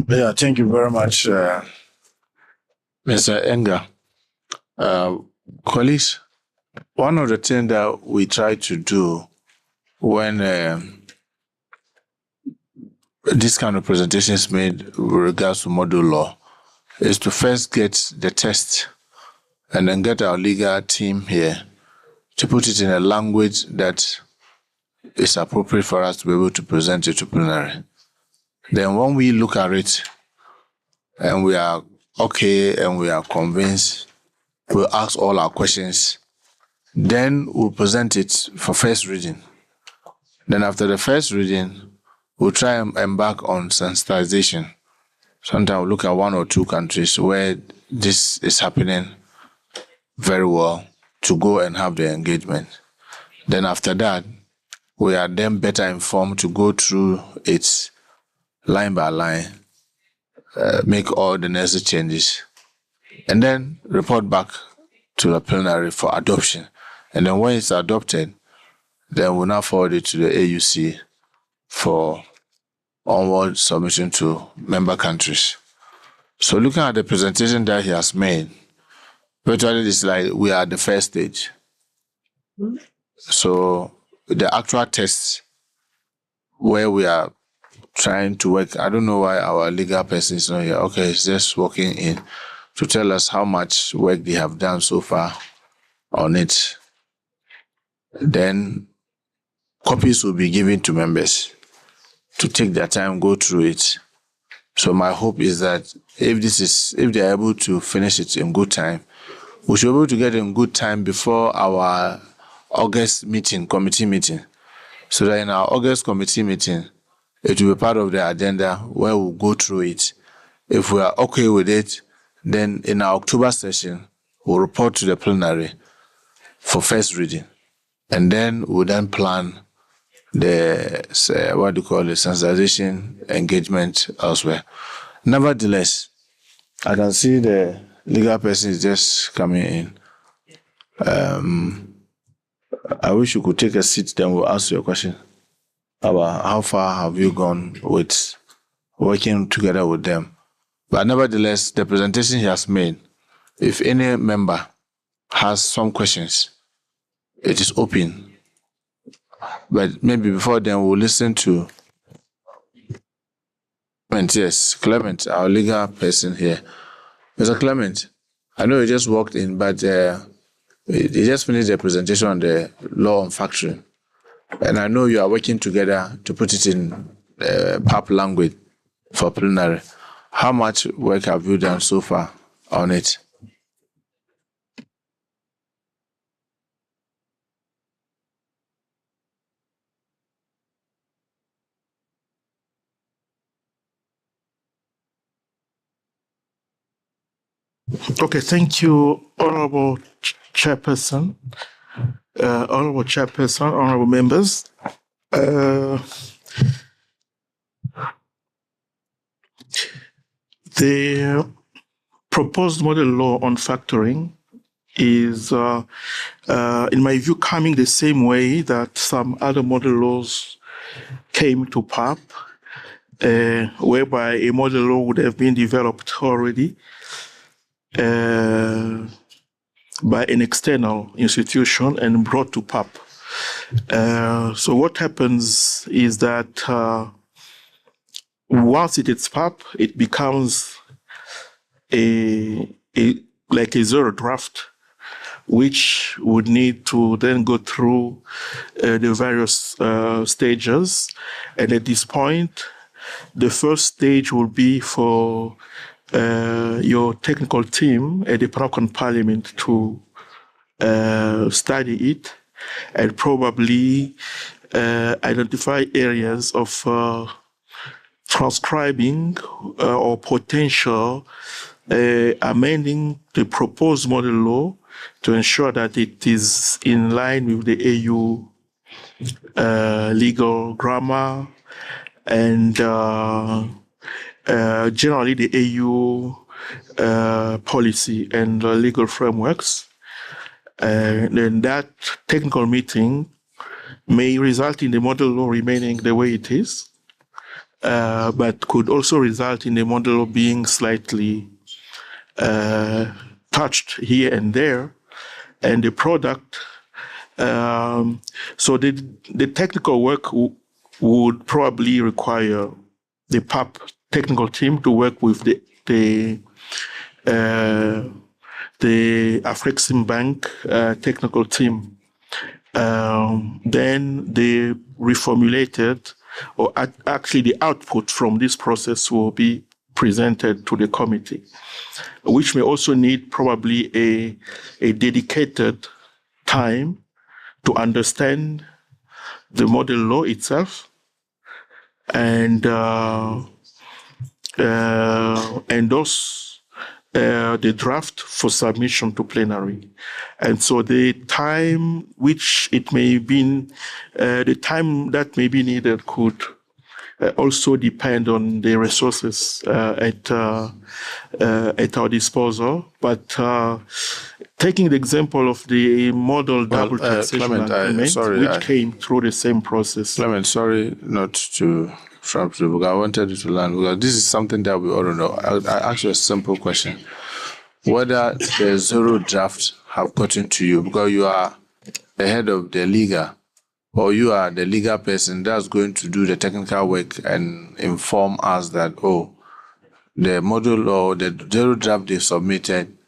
Yeah, thank you very much, Mr. Enga. Uh, Colleagues, one of the things that we try to do when this kind of presentation is made with regards to model law is to first get the text and then get our legal team here to put it in a language that is appropriate for us to be able to present it to plenary. Then when we look at it and we are okay and we are convinced, we'll ask all our questions. Then we'll present it for first reading. Then after the first reading, we'll try and embark on sensitization. Sometimes we'll look at one or two countries where this is happening very well to go and have the engagement. Then after that, we are then better informed to go through it line by line, make all the necessary changes, and then report back to the plenary for adoption. And then when it's adopted, then we'll now forward it to the AUC for onward submission to member countries. So looking at the presentation that he has made, virtually it's like we are at the first stage. So the actual tests where we are trying to work, I don't know why our legal person is not here. Okay, he's just walking in to tell us how much work they have done so far on it. Then copies will be given to members to take their time, go through it. So my hope is that if they are able to finish it in good time, we should be able to get it in good time before our August committee meeting. So that in our August committee meeting, it will be part of the agenda where we'll go through it. If we are okay with it, then in our October session, we'll report to the plenary for first reading. And then we'll then plan the sensitization engagement elsewhere. Nevertheless, I can see the legal person is just coming in. I wish you could take a seat, then we'll ask you a question about how far have you gone with working together with them. But nevertheless, the presentation he has made, if any member has some questions, it is open. But maybe before then, we'll listen to Clement. Yes, Clement, our legal person here. Mr. Clement, I know you just walked in, but you just finished the presentation on the law on factoring. And I know you are working together to put it in PAP language for plenary. How much work have you done so far on it? Okay, thank you, Honorable Chairperson, Honorable members. The proposed model law on factoring is, in my view, coming the same way that some other model laws came to PAP, whereby a model law would have been developed already by an external institution and brought to PAP. So what happens is that once it is PAP, it becomes like a zero draft, which would need to then go through the various stages. And at this point, the first stage will be for your technical team at the Paragon Parliament to study it and probably identify areas of transcribing or potential amending the proposed model law to ensure that it is in line with the AU legal grammar and generally the AU policy and legal frameworks. And then that technical meeting may result in the model law remaining the way it is. but could also result in the model being slightly touched here and there, and the product. So the technical work would probably require the PAP technical team to work with the Afreximbank technical team. Then the reformulated, or actually the output from this process will be presented to the committee, which may also need probably a dedicated time to understand the model law itself and endorse the draft for submission to plenary. And so the time which it may be, the time that may be needed could also depend on the resources at our disposal. But taking the example of the model double taxation agreement, which came through the same process. Clement, sorry not to interrupt you, because I wanted you to learn, because this is something that we all don't know. I ask you a simple question. Whether the zero draft have gotten to you, because you are the head of the legal, or you are the legal person that's going to do the technical work and inform us that, oh, the model or the zero draft they submitted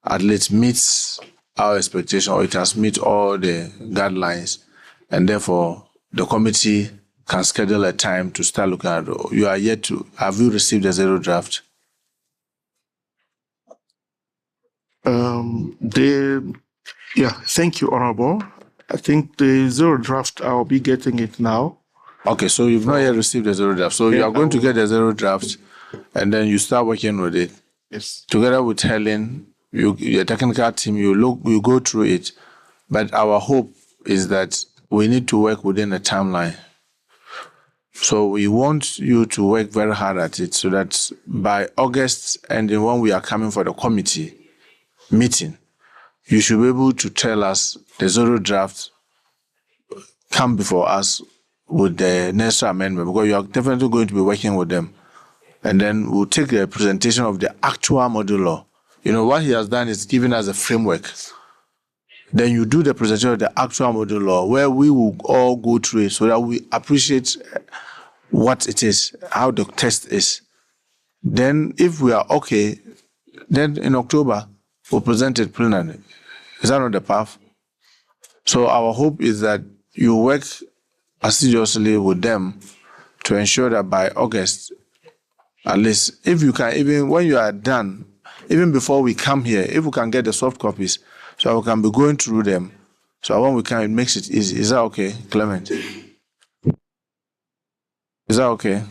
at least meets our expectation, or it has met all the guidelines, and therefore the committee can schedule a time to start looking at it. You are yet to, have you received a zero draft? Thank you, Honorable. I think the zero draft, I'll be getting it now. Okay, so you've not yet received the zero draft. So you are going to get the zero draft, and then you start working with it. Yes. Together with Helen, your technical team, you go through it. But our hope is that we need to work within a timeline. So we want you to work very hard at it, so that by August, and then when we are coming for the committee meeting, you should be able to tell us the zero draft come before us with the necessary amendment, because you are definitely going to be working with them. And then we'll take the presentation of the actual model law. You know, what he has done is given us a framework. Then you do the presentation of the actual model law, where we will all go through it so that we appreciate what it is, how the test is. Then if we are okay, then in October, we'll present it plenary. Is that not the path? So our hope is that you work assiduously with them to ensure that by August, at least, if you can, even when you are done, even before we come here, if we can get the soft copies, so we can be going through them, so when we can, it makes it easy. Is that okay, Clement? Is that okay?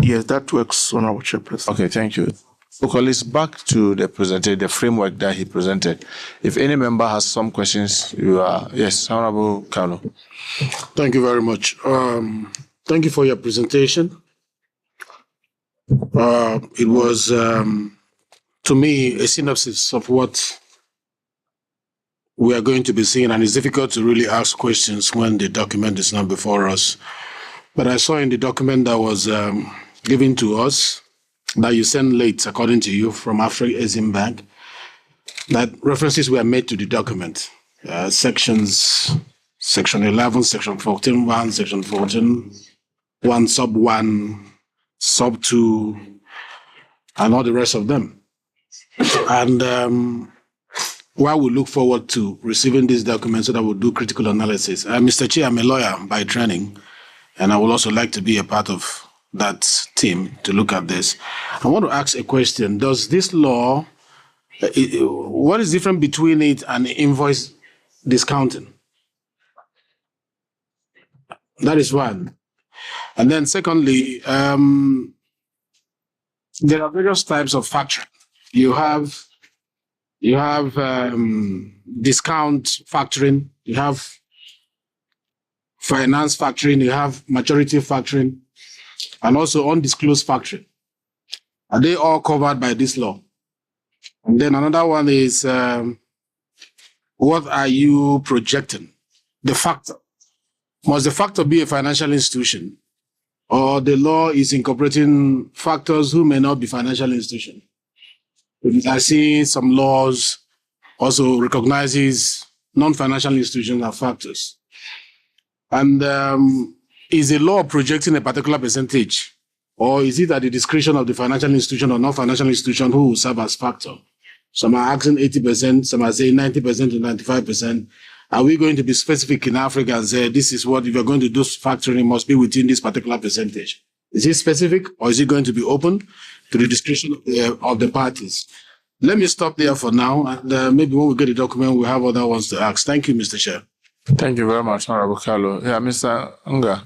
Yes, that works, Honorable Chairperson. Okay, thank you. So, colleagues, back to the framework that he presented. If any member has some questions, you are, yes, Honorable Carlo. Thank you very much. Thank you for your presentation. It was, to me, a synopsis of what we are going to be seeing, and it's difficult to really ask questions when the document is not before us. But I saw in the document that was given to us, that you sent late, according to you, from Afreximbank, that references were made to the document. Section 11, Section 14.1, Section 14.1, Sub 1, Sub 2, and all the rest of them. And while we look forward to receiving these documents so that we'll do critical analysis, Mr. Chair, I'm a lawyer by training, and I would also like to be a part of that team to look at this. I want to ask a question. Does this law, what is different between it and invoice discounting? That is one. And then secondly, there are various types of factoring. You have discount factoring, you have finance factoring, you have maturity factoring, and also undisclosed factoring. Are they all covered by this law? And then another one is, what are you projecting? The factor. Must the factor be a financial institution? or the law is incorporating factors who may not be financial institutions. I see some laws also recognizes non-financial institutions as factors. And is the law projecting a particular percentage, or is it at the discretion of the financial institution or non-financial institution who will serve as factor? Some are asking 80%, some are saying 90% to 95%. Are we going to be specific in Africa and say, this is what, if you're going to do factoring, it must be within this particular percentage? Is it specific, or is it going to be open to the discretion of the parties? Let me stop there for now, and maybe when we get the document, we'll have other ones to ask. Thank you, Mr. Chair. Thank you very much, Honorable Carlo. Yeah, Mr. Nga.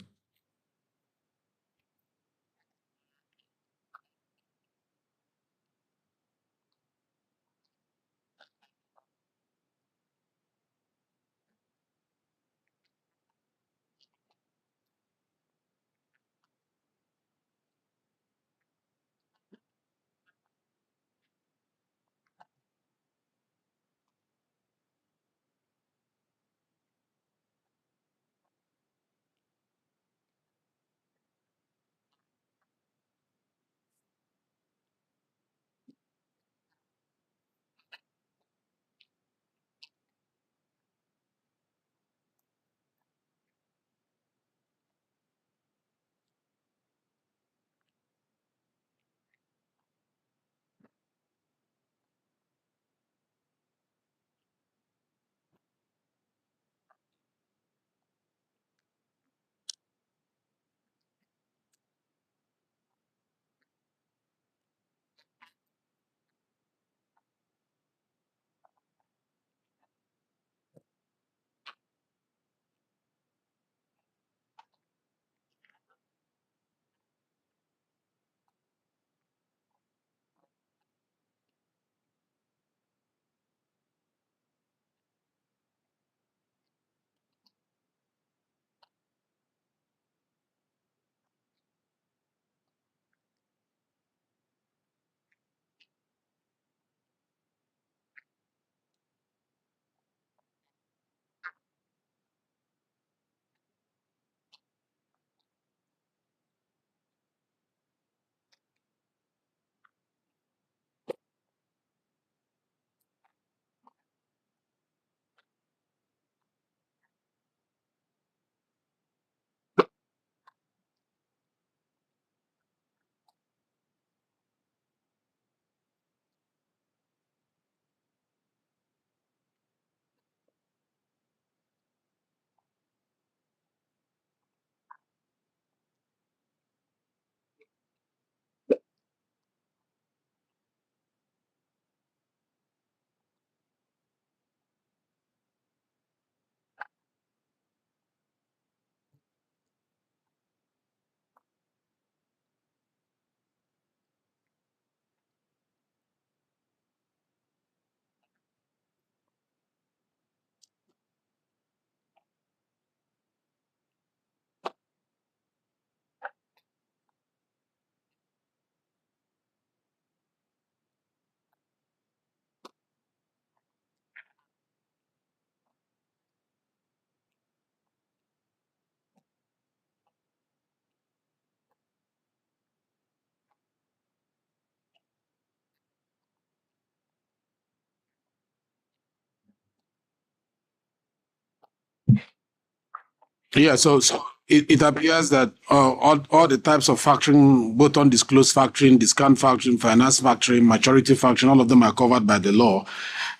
Yeah, so it appears that all the types of factoring, both undisclosed factoring, discount factoring, finance factoring, maturity factoring, all of them are covered by the law.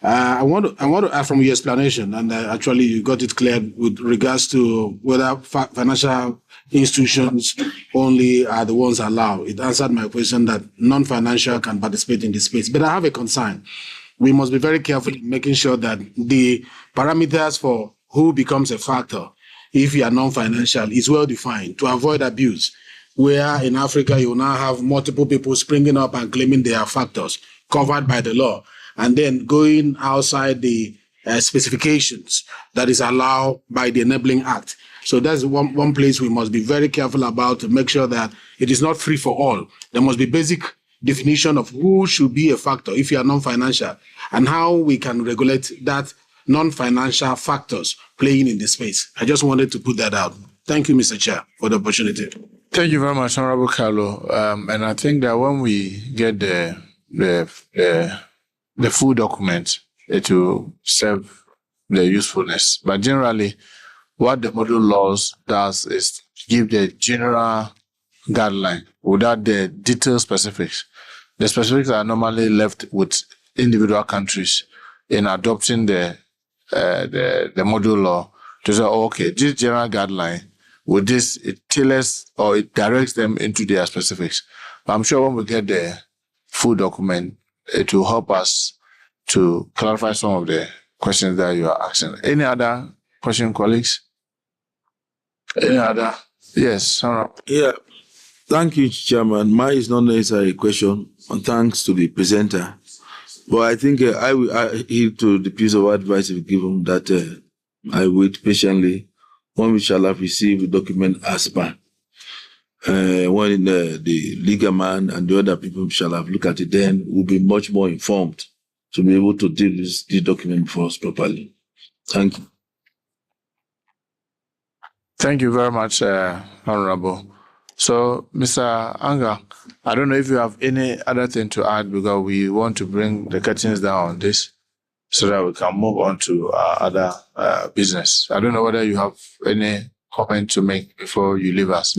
I want to add from your explanation, and actually you got it cleared with regards to whether financial institutions only are the ones allowed. It answered my question that non-financial can participate in this space. But I have a concern. We must be very careful in making sure that the parameters for who becomes a factor, if you are non-financial, is well defined to avoid abuse. Where in Africa, you now have multiple people springing up and claiming they are factors covered by the law, and then going outside the specifications that is allowed by the Enabling Act. So that's one place we must be very careful about to make sure that it is not free for all. There must be basic definition of who should be a factor if you are non-financial, and how we can regulate that non-financial factors playing in the space. I just wanted to put that out. Thank you, Mr. Chair, for the opportunity. Thank you very much, Honorable Carlo. And I think that when we get the full document, it will serve the usefulness. But generally, what the model laws does is give the general guideline without the detailed specifics. The specifics are normally left with individual countries in adopting the model law to say, oh, okay, this general guideline, with this, it tailors or it directs them into their specifics. But I'm sure when we get the full document, it will help us to clarify some of the questions that you are asking. Any other question, colleagues? Any other? Yes, Honorable. Yeah, thank you, Chairman. Mine is not necessarily a question, and thanks to the presenter. But I think I will heed to the piece of advice you've given that I wait patiently when we shall have received the document as per. When the legal man and the other people shall have looked at it, then we'll be much more informed to be able to deal with this document for us properly. Thank you. Thank you very much, Honorable. So, Mr. Anga, I don't know if you have any other thing to add because we want to bring the curtains down on this so that we can move on to other business. I don't know whether you have any comment to make before you leave us.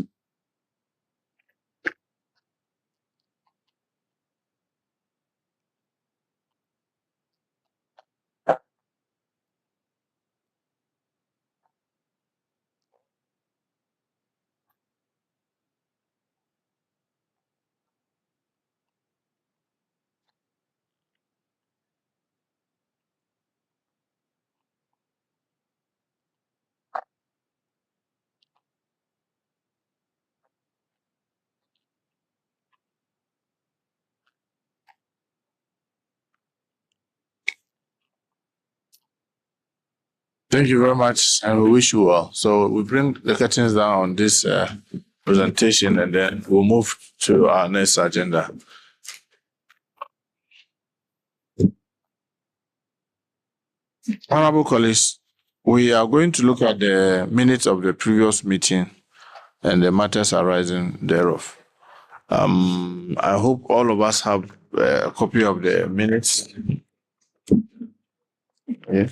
Thank you very much, and we wish you well. So we bring the curtains down on this presentation, and then we'll move to our next agenda. Honorable colleagues, we are going to look at the minutes of the previous meeting and the matters arising thereof. I hope all of us have a copy of the minutes. Yeah.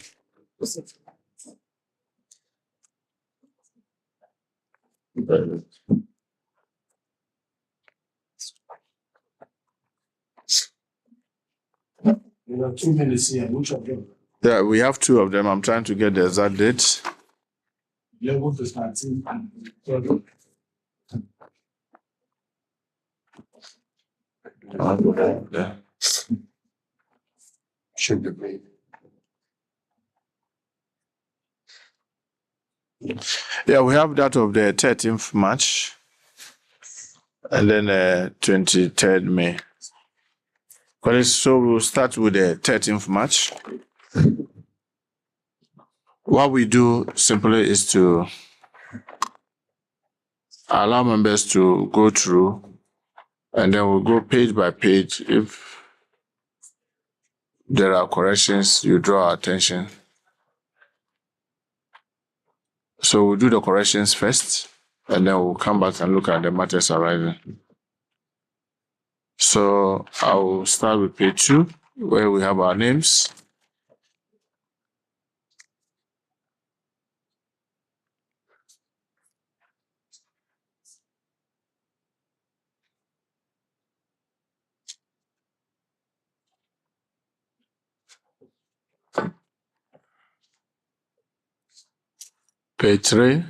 There are 2 minutes here. Which of them? Yeah, we have two of them. I'm trying to get the exact dates. 11 to 13 and 12. Yeah. Should be made. Yeah, we have that of the 13th March and then 23rd May. So we'll start with the 13th March. What we do simply is to allow members to go through, and then we'll go page by page. If there are corrections, you draw our attention. So we'll do the corrections first, and then we'll come back and look at the matters arising. So I'll start with page 2, where we have our names. Page 3.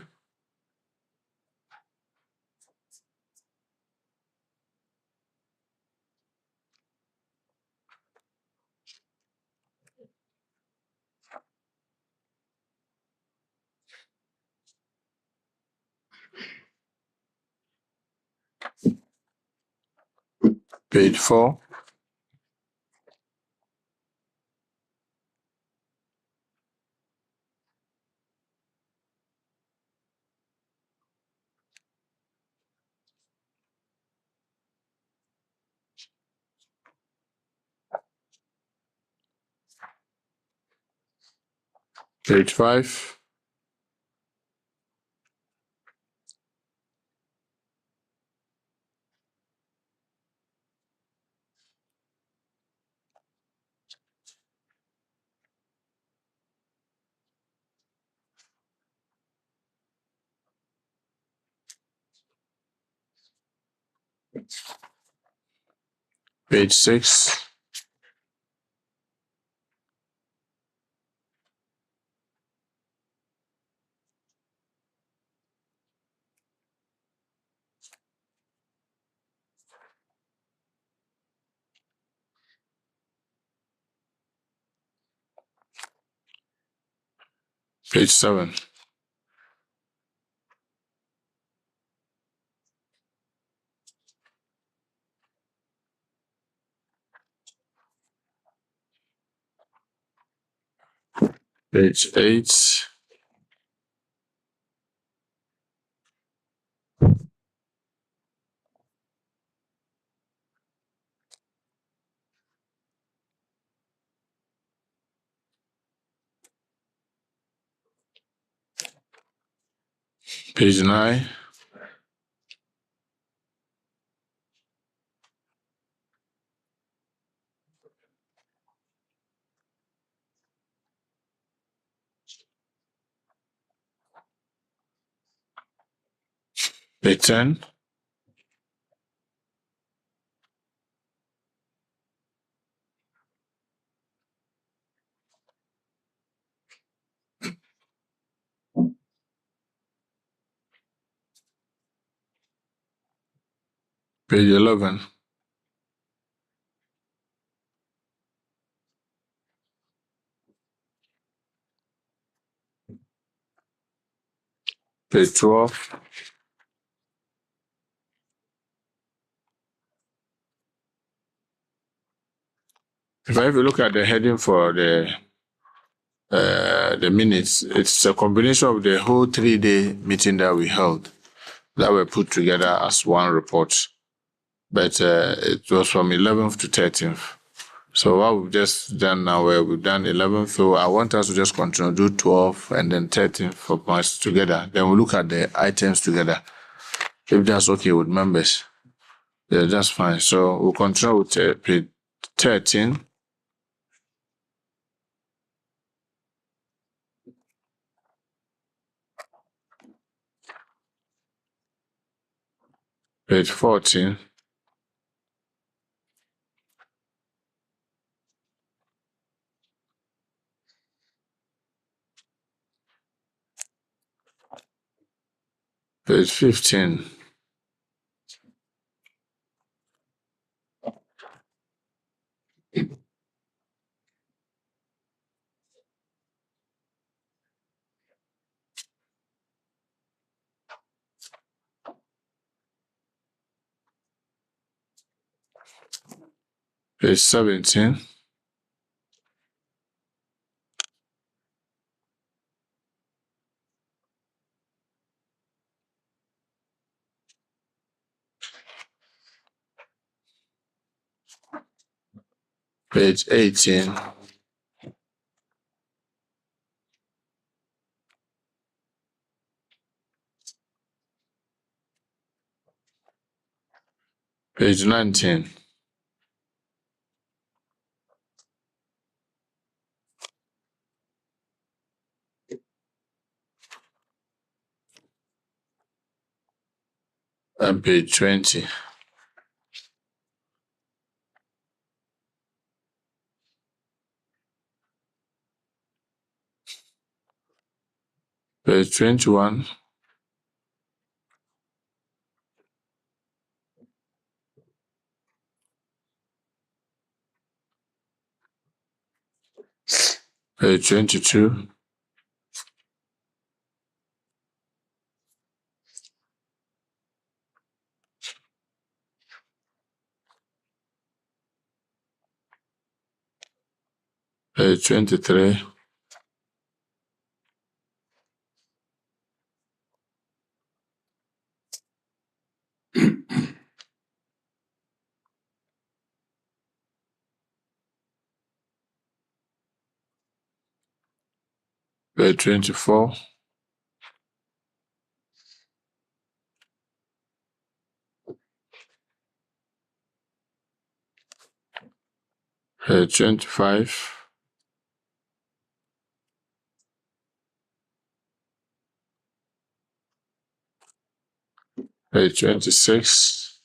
Page 4. Page 5. Page 6. Page 7. Page 8. Page 9. Page 10. Page 11. Page 12. If you look at the heading for the minutes, it's a combination of the whole 3-day meeting that we held that were put together as one report. But it was from 11th to 13th. So what we've just done now, we've done 11th. So I want us to just continue, do 12 and then 13th for us together. Then we'll look at the items together. If that's okay with members, yeah, that's fine. So we'll continue with page 13. Page 14. Page 15. Page 17. Page 18. Page 19. And page 20. Page 21. Page 22. Page 23. Page 24. Page 25. Page 26.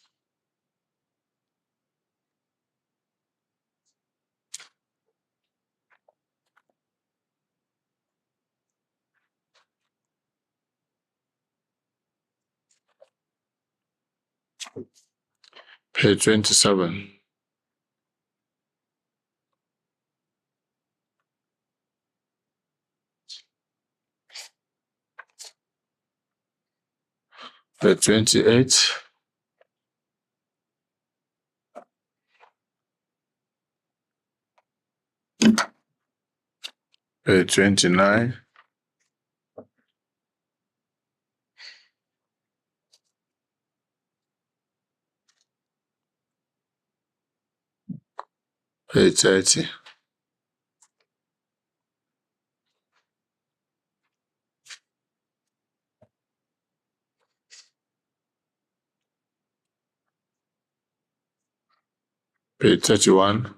Page 27. Page 28. Page 29. Page 30. Page 31.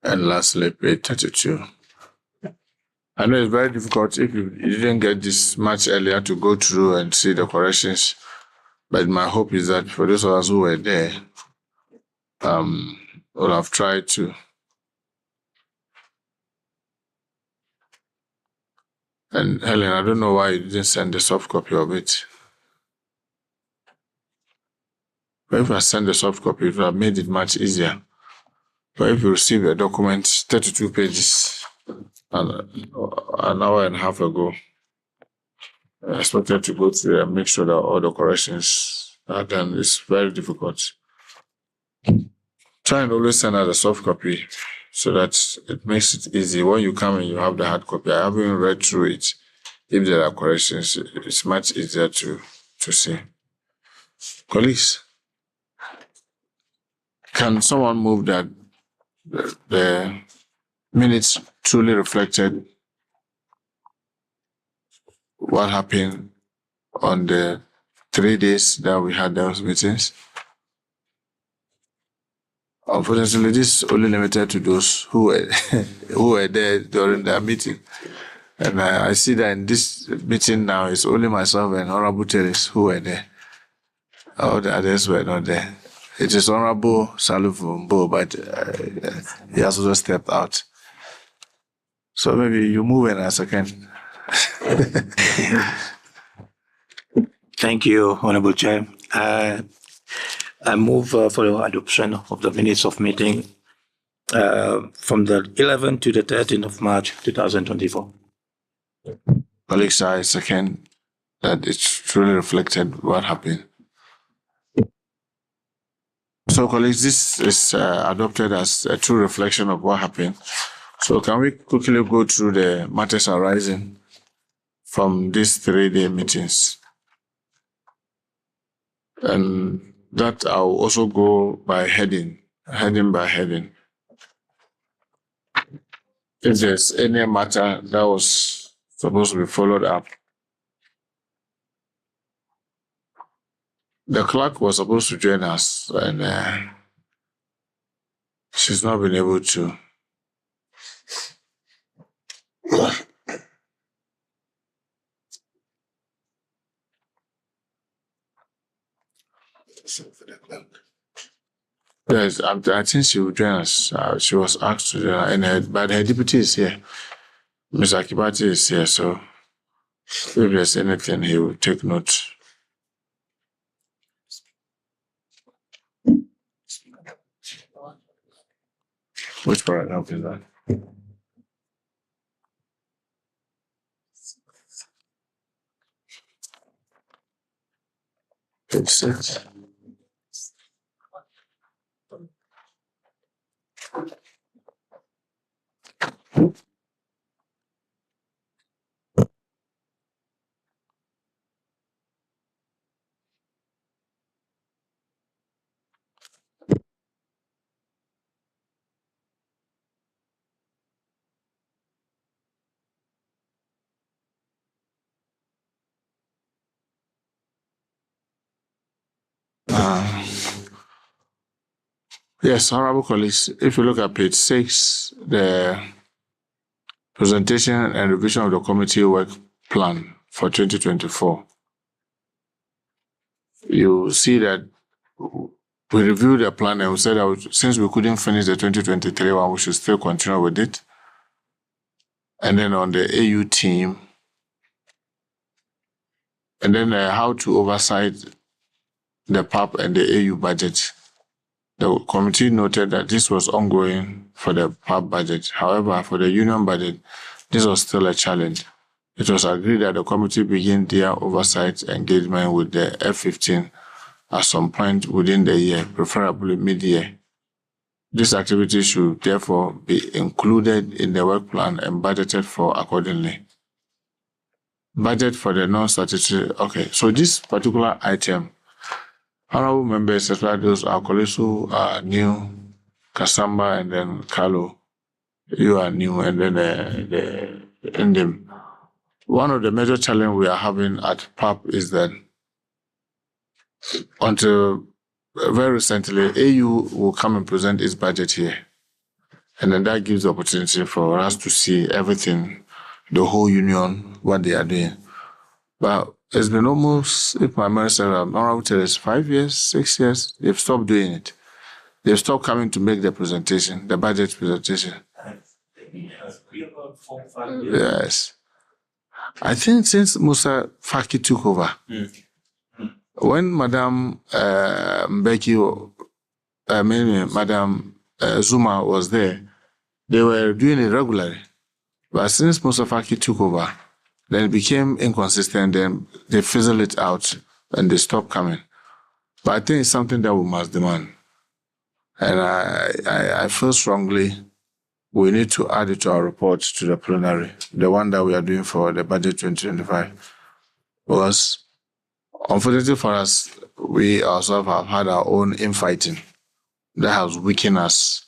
And lastly, page 32. I know it's very difficult if you didn't get this much earlier to go through and see the corrections. But my hope is that for those of us who were there, will have tried to. And Helen, I don't know why you didn't send the soft copy of it. But if I send the soft copy, it would have made it much easier. But if you receive a document 32 pages an hour and a half ago, I expected to go through and make sure that all the corrections are done. It's very difficult. Try and always send out a soft copy so that it makes it easy. When you come and you have the hard copy, I haven't read through it. If there are corrections, it's much easier to see. Colleagues, can someone move that the minutes truly reflected what happened on the 3 days that we had those meetings? Unfortunately, this is only limited to those who were there during that meeting. And I see that in this meeting now, it's only myself and Honorable Teres who were there. All the others were not there. It is Honorable Salufo Mbo, but he has also stepped out. So maybe you move in a second. Thank you, Honorable Chair. I move for the adoption of the minutes of meeting from the 11th to the 13th of March 2024. Colleagues, I second that it's truly reflected what happened. So, colleagues, this is adopted as a true reflection of what happened. So, can we quickly go through the matters arising from these 3-day meetings? And that I'll also go by heading by heading. If there's any matter that was supposed to be followed up, the clerk was supposed to join us, and she's not been able to. Yes, I think she will join us. She was asked to join, but her deputy is here. Mr. Akibati is here, so if there's anything, he will take note. Which paragraph is that? Page 6. Yes, honorable colleagues, if you look at page 6, the presentation and revision of the committee work plan for 2024, you see that we reviewed the plan and we said that since we couldn't finish the 2023 one, we should still continue with it. And then on the AU team, And then how to oversight the PAP and the AU budget. The committee noted that this was ongoing for the PAP budget. However, for the union budget, this was still a challenge. It was agreed that the committee begin their oversight engagement with the F-15 at some point within the year, preferably mid-year. This activity should therefore be included in the work plan and budgeted for accordingly. Budget for the non-statutory. Okay, so this particular item, honorable members, especially those our colleagues who are new, Kasamba and then Carlo, you are new, and then the Indim. One of the major challenges we are having at PAP is that until very recently, AU will come and present its budget here. And then that gives the opportunity for us to see everything, the whole union, what they are doing. But it's been almost, if my memory serves, around 5 years, 6 years, they've stopped doing it. They've stopped coming to make the presentation, the budget presentation. Yes. I think since Musa Faki took over, when Madam Mbeki, Madam Zuma was there, they were doing it regularly. But since Musa Faki took over, then it became inconsistent, then they fizzled it out and they stopped coming. But I think it's something that we must demand. And I feel strongly we need to add it to our report to the plenary, the one that we are doing for the budget 2025. Because unfortunately for us, we ourselves have had our own infighting that has weakened us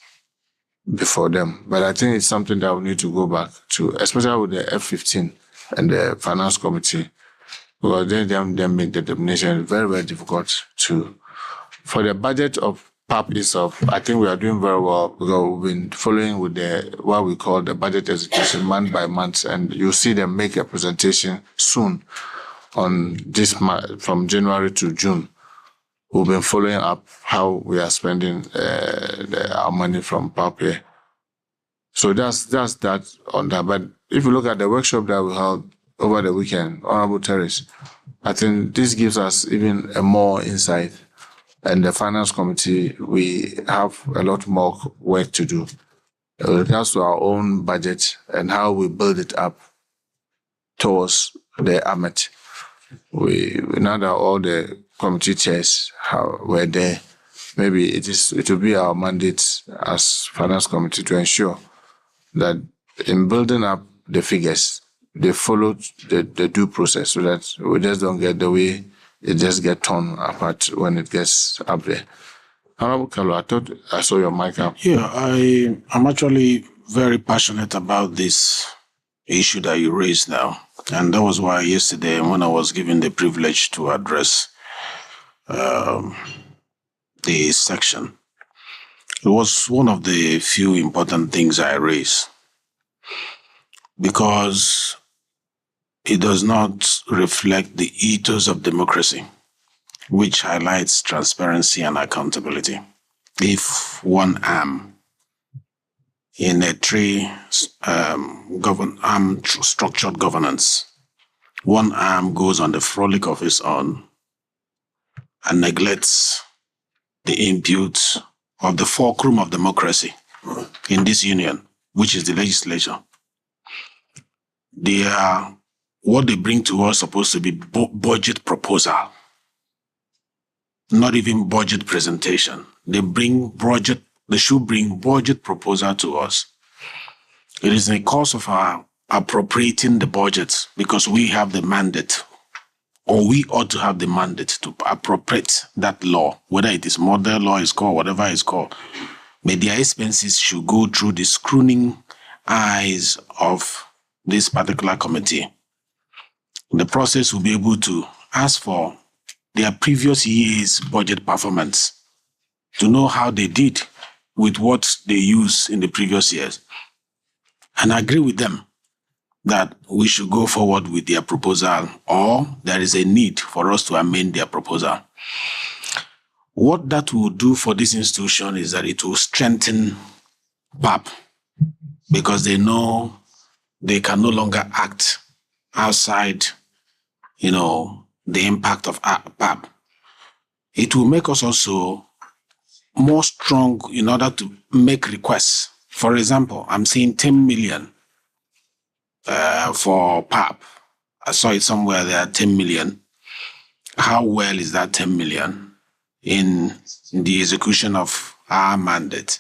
before them. But I think it's something that we need to go back to, especially with the F-15 and the Finance Committee, because they make the determination very, very difficult to. For the budget of PAP itself, I think we are doing very well because we've been following with what we call the budget execution month by month, and you'll see them make a presentation soon on this month, from January to June. We've been following up how we are spending our money from PAP here. So that's that on that. But if you look at the workshop that we held over the weekend, Honorable Terrace, I think this gives us even a more insight. And the Finance Committee, we have a lot more work to do. With regards to our own budget and how we build it up towards the AMET. We now that all the committee chairs were there, maybe it will be our mandate as Finance Committee to ensure that in building up the figures, they follow the due process so that we just don't get the way it just gets torn apart when it gets up there. Honorable Carlo, I thought I saw your mic up. Yeah, I'm actually very passionate about this issue that you raised now. And that was why yesterday, when I was given the privilege to address the section, it was one of the few important things I raised, because it does not reflect the ethos of democracy, which highlights transparency and accountability. If one arm in a structured governance, one arm goes on the frolic of its own and neglects the input of the fulcrum of democracy in this union, which is the legislature, what they bring to us is supposed to be budget proposal, not even budget presentation. They should bring budget proposal to us. It is in the course of our appropriating the budget, because we have the mandate, or we ought to have the mandate to appropriate that law, whether it is model law is called, whatever it's called. But their expenses should go through the screening eyes of this particular committee. The process will be able to ask for their previous year's budget performance to know how they did with what they used in the previous years. And I agree with them that we should go forward with their proposal, or there is a need for us to amend their proposal. What that will do for this institution is that it will strengthen PAP, because they know they can no longer act outside, the impact of PAP. It will make us also more strong in order to make requests. For example, I'm seeing 10 million for PAP. I saw it somewhere there, 10 million. How well is that 10 million in the execution of our mandate?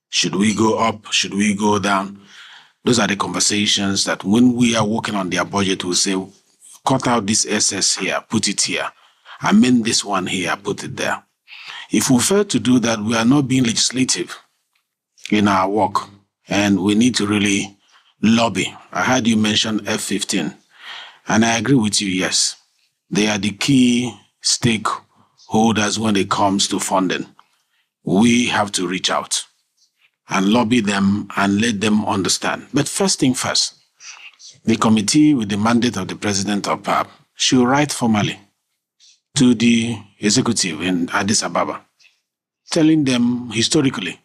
Should we go up? Should we go down? Those are the conversations that when we are working on their budget, we'll say, cut out this SS here, put it here. Amend this one here, put it there. If we fail to do that, we are not being legislative in our work, and we need to really lobby. I heard you mention F-15, and I agree with you, yes. They are the key stakeholders when it comes to funding. We have to reach out and lobby them and let them understand. But first thing first, the committee with the mandate of the president of PAP should write formally to the executive in Addis Ababa, telling them historically,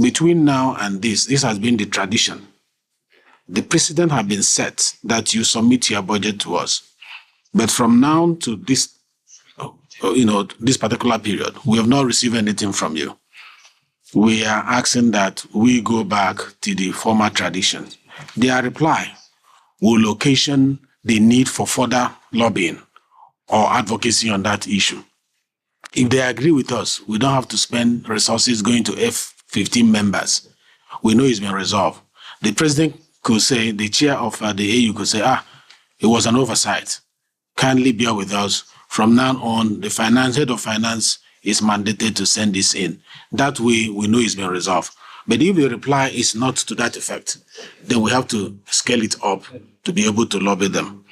between now and this has been the tradition. The precedent has been set that you submit your budget to us. But from now to this, this particular period, we have not received anything from you. We are asking that we go back to the former tradition. Their reply will location the need for further lobbying or advocacy on that issue. If they agree with us, we don't have to spend resources going to F-15 members. We know it's been resolved. The president could say, the chair of the AU could say, it was an oversight. Kindly bear with us. From now on, the head of finance is mandated to send this in. That way, we know it's been resolved. But if the reply is not to that effect, then we have to scale it up to be able to lobby them.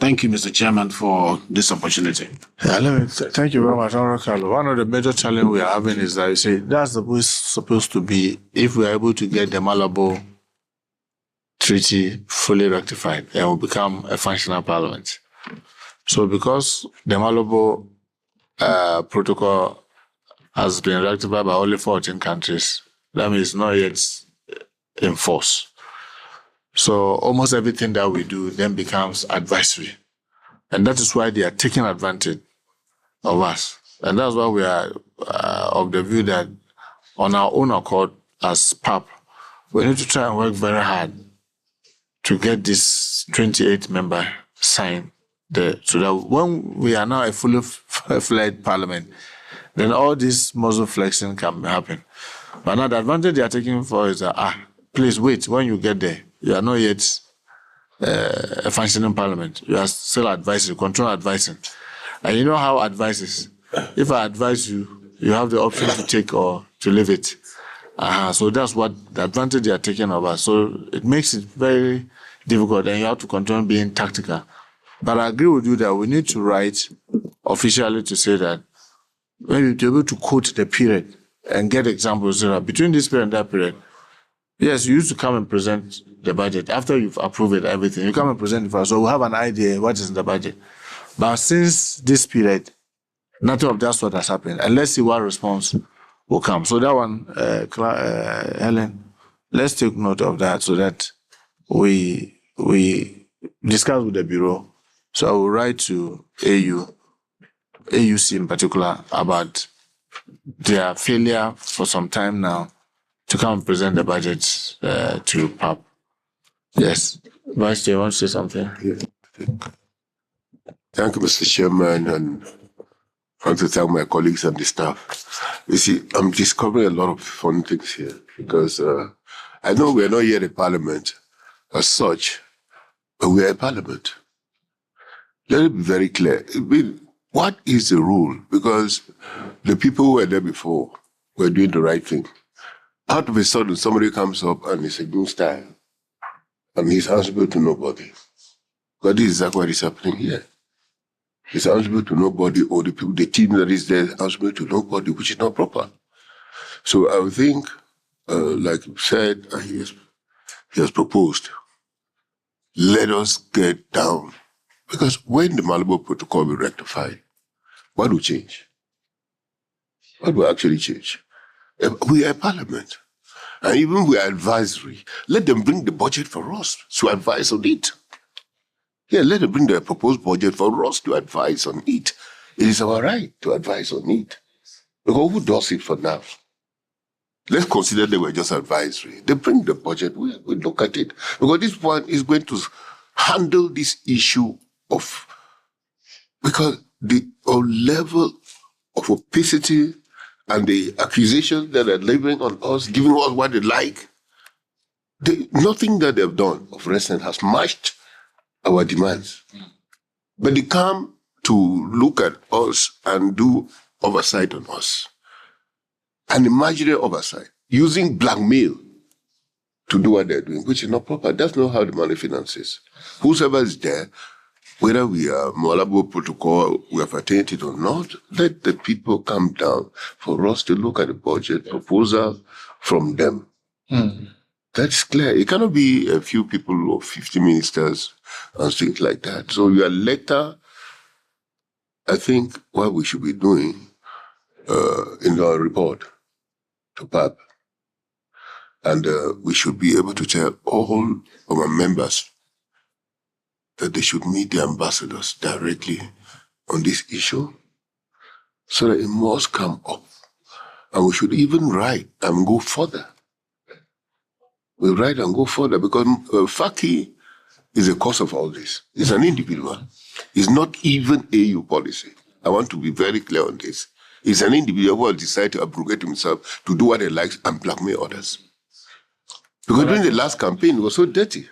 Thank you, Mr. Chairman, for this opportunity. Yeah, thank you very much, Honorable Carlo. One of the major challenges we are having is that you say that's the way it's supposed to be if we are able to get the Malabo Treaty fully rectified and will become a functional parliament. So because the Malabo protocol has been rectified by only 14 countries, that means it's not yet in force. So almost everything that we do then becomes advisory. And that is why they are taking advantage of us. And that's why we are of the view that on our own accord as PAP, we need to try and work very hard to get this 28 member signed there, so that when we are now a fully fledged parliament, then all this muscle flexing can happen. But now the advantage they are taking for is that, please wait, when you get there, you are not yet a functioning parliament. You are still advising, control advising. And you know how advice is. If I advise you, you have the option to take or to leave it. So that's what the advantage they are taking of us. So it makes it very difficult, and you have to continue being tactical. But I agree with you that we need to write officially to say that maybe to be able to quote the period and get examples between this period and that period. Yes, you used to come and present the budget. After you've approved it, everything, you come and present it for us. So we have an idea what is in the budget. But since this period, nothing of that sort has happened. And let's see what response will come. So that one, Helen, let's take note of that so that we discuss with the Bureau. So I will write to AUC in particular, about their failure for some time now to come and present the budget to PAP. Yes. Vice Chair, you want to say something? Yeah. Thank you, Mr. Chairman, and I want to thank my colleagues and the staff. You see, I'm discovering a lot of fun things here because I know we're not yet a parliament as such, but we're a parliament. Let it be very clear. What is the rule? Because the people who were there before were doing the right thing. Out of a sudden, somebody comes up and it's a new style, and he's answerable to nobody. But this is exactly what is happening here. He's answerable to nobody, or the people, the team that is there, answerable to nobody, which is not proper. So I would think, like you said, he has proposed, let us get down. Because when the Malabo Protocol will be rectified, what will change? What will actually change? We are a parliament. And even we are advisory. Let them bring the budget for us to advise on it. Yeah, let them bring the proposed budget for us to advise on it. It is our right to advise on it. Because who does it for now? Let's consider they were just advisory. They bring the budget, we look at it. Because this one is going to handle this issue of, because the level of opacity and the accusations that are levying on us, giving us what they like, nothing that they've done of recent has matched our demands. But they come to look at us and do oversight on us. An imaginary oversight, using blackmail to do what they're doing, which is not proper. That's not how the money finances. Whoever is there, whether we are Malabo protocol, we have attained it or not, let the people come down for us to look at the budget proposal from them. That's clear. It cannot be a few people or 50 ministers and things like that. So your letter, I think what we should be doing in our report to PAP, and we should be able to tell all our members that they should meet the ambassadors directly on this issue so that it must come up. And we should even write and go further. We write and go further because Faki is the cause of all this. He's an individual. It's not even AU policy. I want to be very clear on this. He's an individual who has decided to abrogate himself to do what he likes and blackmail others. Because during the last campaign, it was so dirty. It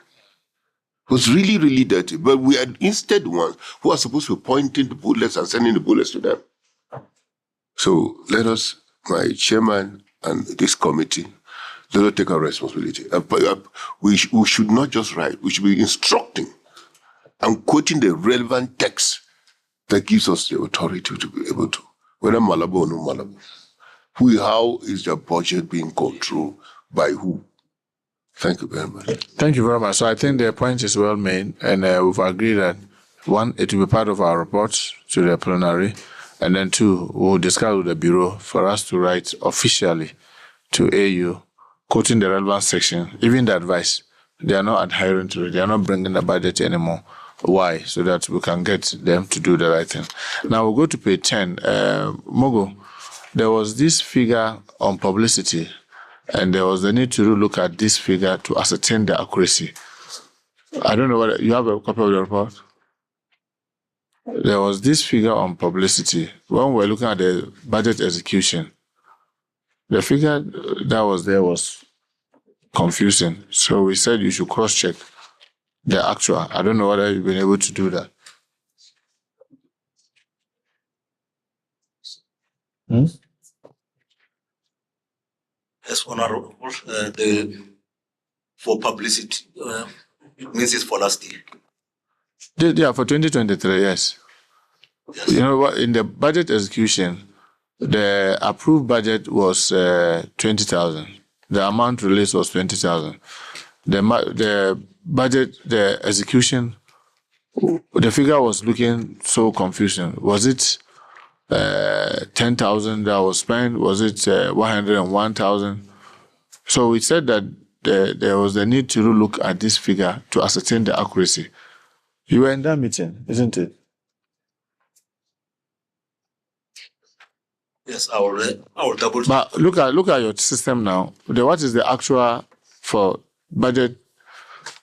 was really, really dirty. But we are instead ones who are supposed to be pointing the bullets and sending the bullets to them. So let us, my chairman and this committee, let us take our responsibility. We should not just write, we should be instructing and quoting the relevant text that gives us the authority to be able to, whether Malabo or no Malabo. How is the budget being controlled by who? Thank you very much. Thank you very much. So I think the point is well made, and we've agreed that, one, it will be part of our report to the plenary, and then two, we'll discuss with the Bureau for us to write officially to AU, quoting the relevant section, even the advice. They are not adhering to it. They are not bringing the budget anymore. Why? So that we can get them to do the right thing. Now we'll go to page 10. Mogo, there was this figure on publicity, and there was the need to look at this figure to ascertain the accuracy. I don't know whether you have a copy of the report. There was this figure on publicity. When we're looking at the budget execution, the figure that was there was confusing. So we said you should cross-check the actual. I don't know whether you've been able to do that. Yes, Honorable, for publicity, it means it's for last year. Yeah, for 2023, yes. You know what? In the budget execution, the approved budget was 20,000. The amount released was 20,000. The budget, the execution, the figure was looking so confusing. Was it 10,000 that was spent? Was it 101,000? So we said that there was the need to look at this figure to ascertain the accuracy. You were in that meeting, isn't it? Yes, I will double. But look at your system now. What is the actual for budget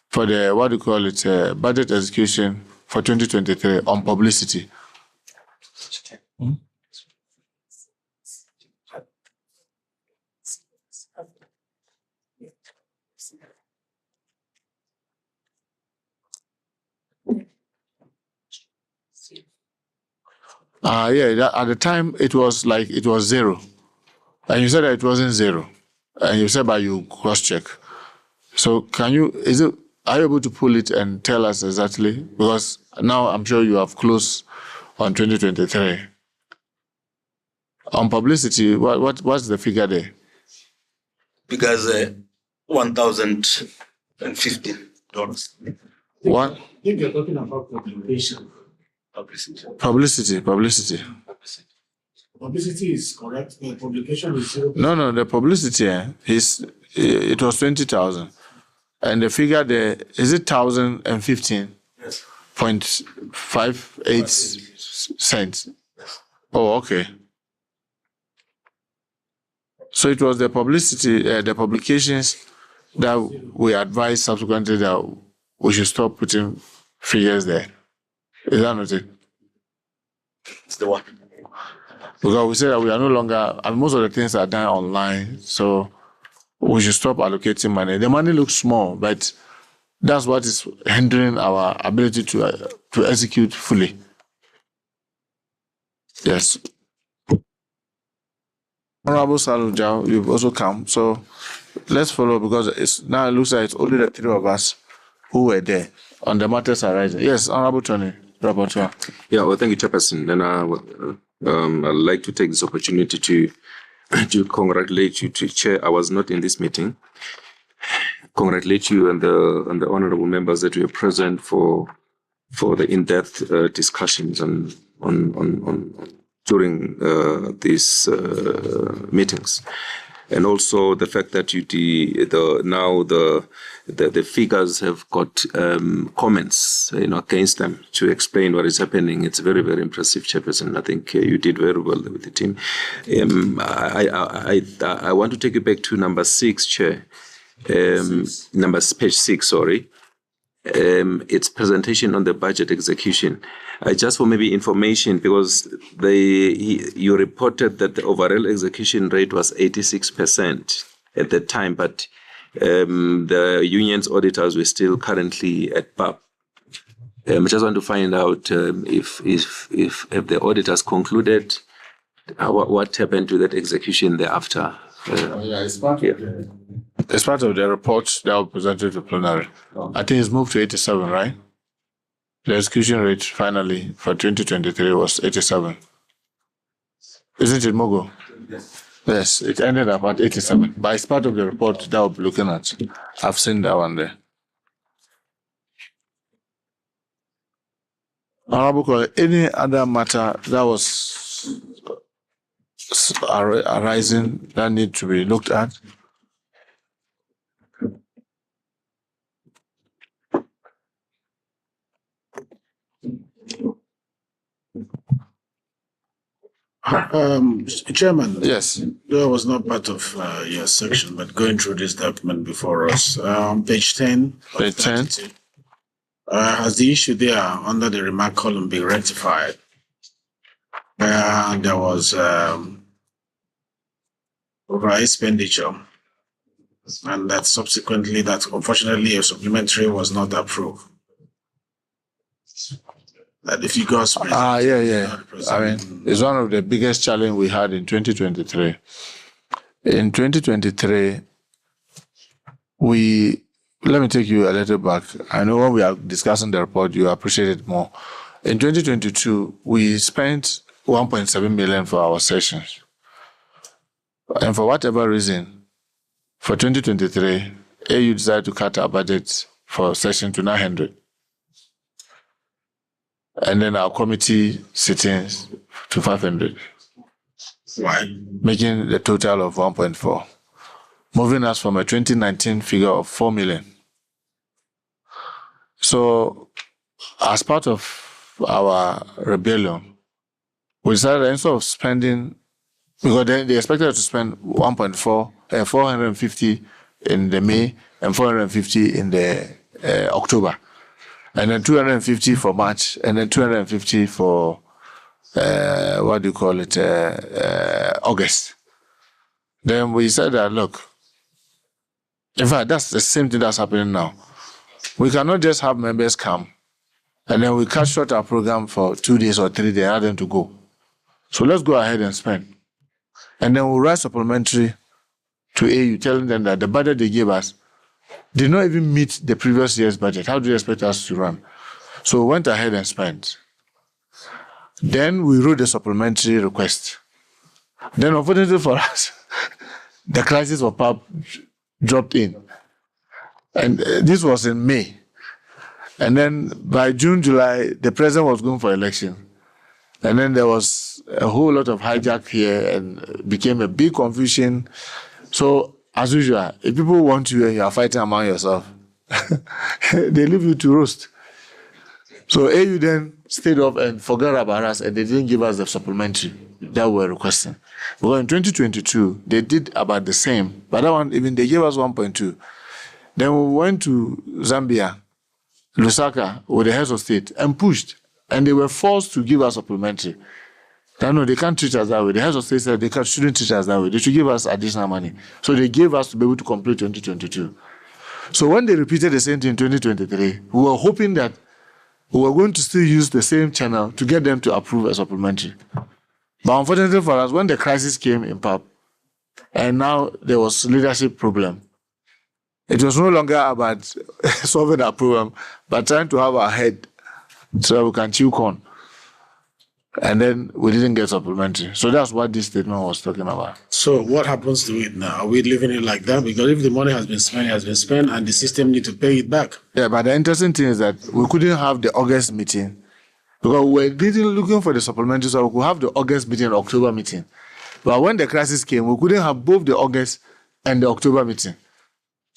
for the what do you call it budget execution for 2023 on publicity? At the time it was like it was zero. And you said that it wasn't zero. And you said but you cross-check. So are you able to pull it and tell us exactly? Because now I'm sure you have closed on 2023. On publicity, what's the figure there? Because $1,015. What? If you're talking about publication. Publicity. Publicity is correct. The publication is 0. No, the publicity it was 20,000. And the figure there, is it 1,015? Yes. 0.58 cents. Oh, okay. So it was the publicity, the publications that we advised subsequently that we should stop putting figures there. Is that not it? It's the one. Because we said that we are no longer, and most of the things are done online, so we should stop allocating money. The money looks small, but that's what is hindering our ability to execute fully. Yes. Honorable Saluja, you've also come, so let's follow because now it looks like it's only the three of us who were there on the matters arising. Yes, Honorable Tony, Rapporteur. Yeah, well, thank you, Chairperson. And I'd like to take this opportunity to congratulate you, to Chair. I was not in this meeting. Congratulate you and the honourable members that were present for the in-depth discussions on during these meetings. And also the fact that the figures have got comments, against them to explain what is happening. It's very, very impressive, Chairperson. I think you did very well with the team. I want to take you back to number 6, Chair. Page 6, sorry. Its presentation on the budget execution. Just for maybe information, because you reported that the overall execution rate was 86% at that time, but the union's auditors were still currently at BAP. I just want to find out if the auditors concluded what happened to that execution thereafter. It's part of the report that was presented to plenary. I think it's moved to 87, right? The execution rate finally for 2023 was 87. Isn't it, Mogo? Yes, it ended up at 87. But it's part of the report that we'll be looking at. I've seen that one there. Honorable Colleague, any other matter that was arising that need to be looked at? Chairman. Yes. That was not part of your section, but going through this document before us, page 10. Page 10. Has the issue there under the remark column been rectified? There was over expenditure, and that subsequently, that unfortunately a supplementary was not approved. That the figures. Yeah. I mean, it's one of the biggest challenge we had in 2023. In 2023, let me take you a little back. I know when we are discussing the report, you appreciate it more. In 2022, we spent 1.7 million for our sessions. And for whatever reason, for 2023, AU decided to cut our budget for session to 900. And then our committee sittings to 500. Why? Making the total of 1.4. Moving us from a 2019 figure of 4 million. So, as part of our rebellion, we decided instead of spending, because they expected to spend 450 in the May and 450 in the October. And then 250 for March, and then 250 for, August. Then we said that, look, in fact, that's the same thing that's happening now. We cannot just have members come, and then we cut short our program for 2 days or 3 days, ask them to go. So let's go ahead and spend. And then we'll write supplementary to AU, telling them that the budget they gave us did not even meet the previous year's budget. How do you expect us to run? So we went ahead and spent. Then we wrote the supplementary request. Then unfortunately for us, the crisis of PAP dropped in. And this was in May. And then by June, July, the president was going for election. And then there was a whole lot of hijack here and became a big confusion. So as usual, if people want you and you are fighting among yourself, they leave you to roast. So AU then stayed up and forgot about us, and they didn't give us the supplementary that we were requesting. Because in 2022, they did about the same, but that one, even they gave us 1.2. Then we went to Zambia, Lusaka, with the heads of state, and pushed. And they were forced to give us supplementary. No, they can't treat us that way. The heads of state said they shouldn't treat us that way. They should give us additional money. So they gave us to be able to complete 2022. So when they repeated the same thing in 2023, we were hoping that we were going to still use the same channel to get them to approve a supplementary. But unfortunately for us, when the crisis came in PAP, and now there was leadership problem, it was no longer about solving our problem, but trying to have our head so that we can chew corn. And then we didn't get supplementary. So that's what this statement was talking about. So what happens to it now? Are we leaving it like that? Because if the money has been spent, it has been spent, and the system need to pay it back. Yeah, but the interesting thing is that we couldn't have the August meeting because we were looking for the supplementary, so we could have the August meeting and October meeting. But when the crisis came, we couldn't have both the August and the October meeting.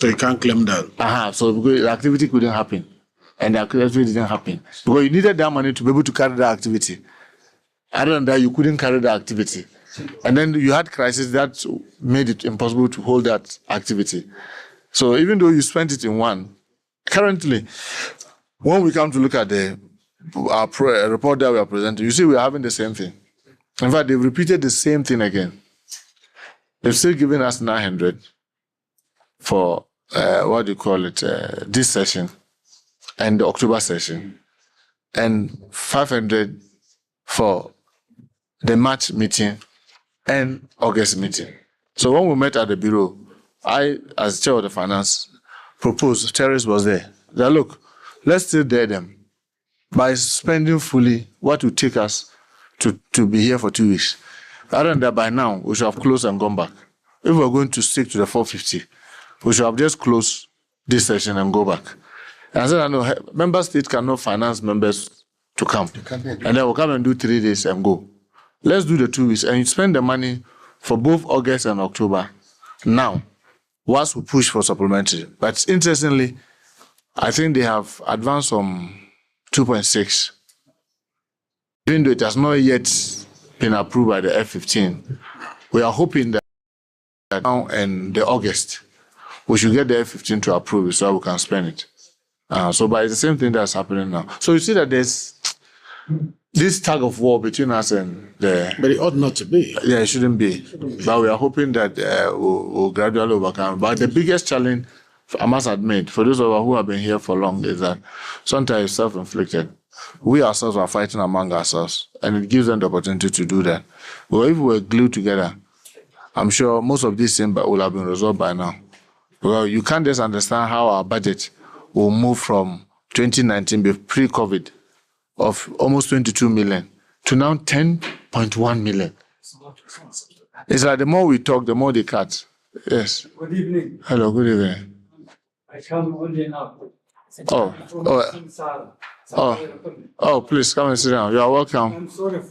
So you can't claim that. So because the activity couldn't happen, and the activity didn't happen because you needed that money to be able to carry that activity. Other than that, you couldn't carry the activity. And then you had crisis that made it impossible to hold that activity. So even though you spent it in one, currently, when we come to look at our report that we are presenting, you see we're having the same thing. In fact, they've repeated the same thing again. They've still given us 900 for, this session and the October session, and 500 for the March meeting and August meeting. So when we met at the bureau, I, as chair of the finance, proposed, Terrence was there, that look, let's still dare them by spending fully what would take us to be here for 2 weeks. Other than that, by now, we should have closed and gone back. If we're going to stick to the 450, we should have just closed this session and go back. And I said, I know, member states cannot finance members to come. And then we'll come and do 3 days and go. Let's do the 2 weeks and you spend the money for both August and October now, whilst we push for supplementary. But interestingly, I think they have advanced from 2.6, even though it has not yet been approved by the F15. We are hoping that now in the August, we should get the F15 to approve it so we can spend it. But it's the same thing that's happening now. So you see that there's this tug of war between us and the... But it ought not to be. Yeah, it shouldn't be. But we are hoping that we'll gradually overcome. But the biggest challenge, I must admit, for those of us who have been here for long, is that sometimes it's self-inflicted. We ourselves are fighting among ourselves, and it gives them the opportunity to do that. But if we were glued together, I'm sure most of these things will have been resolved by now. Well, you can't just understand how our budget will move from 2019, pre-COVID, of almost 22 million to now 10.1 million. It's like the more we talk, the more they cut. Yes. Good evening. Hello, good evening. I come only now. Oh, please come and sit down. You are welcome. I'm sorry.